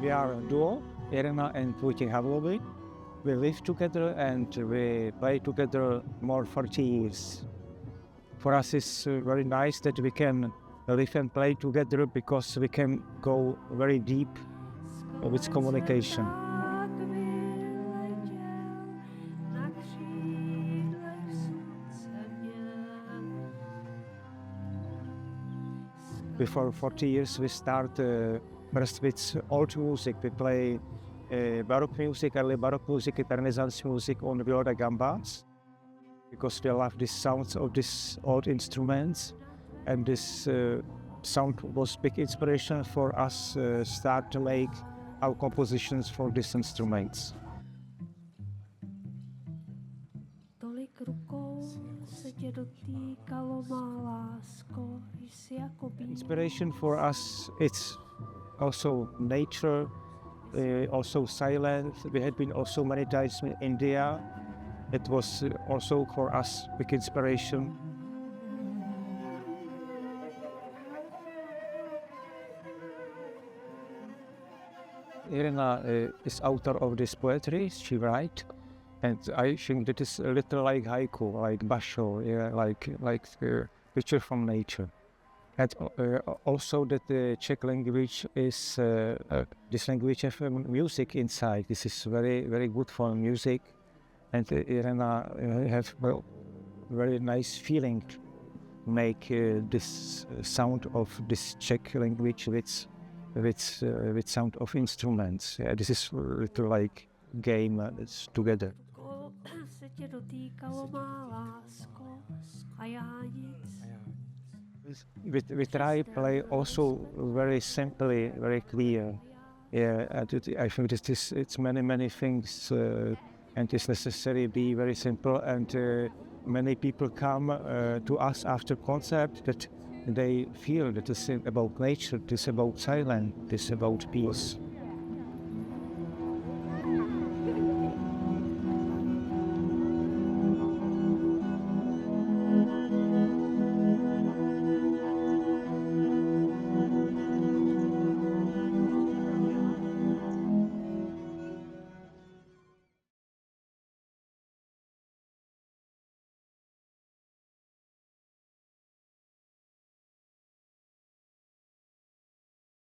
We are a duo, Irena and Vojtech Havlovi. We live together and we play together more 40 years. For us it's very nice that we can live and play together because we can go very deep with communication. Before 40 years we start first with old music. We play baroque music, early baroque music, Renaissance music on Viola De Gamba, because we love the sounds of these old instruments, and this sound was big inspiration for us start to make our compositions for these instruments. Inspiration for us, it's also nature, also silence. We had been also many times in India. It was also for us big inspiration. Irena is author of this poetry, she writes, and I think that is a little like haiku, like basho, yeah, like picture from nature. And also that the Czech language is this language of music inside. This is very, very good for music, and Irena have very nice feeling to make this sound of this Czech language with sound of instruments. Yeah, this is a little like game together. We try play also very simply, very clear. Yeah, I think it's many things, and it's necessary be very simple. And many people come to us after concert that they feel that it's about nature, it's about silence, it's about peace.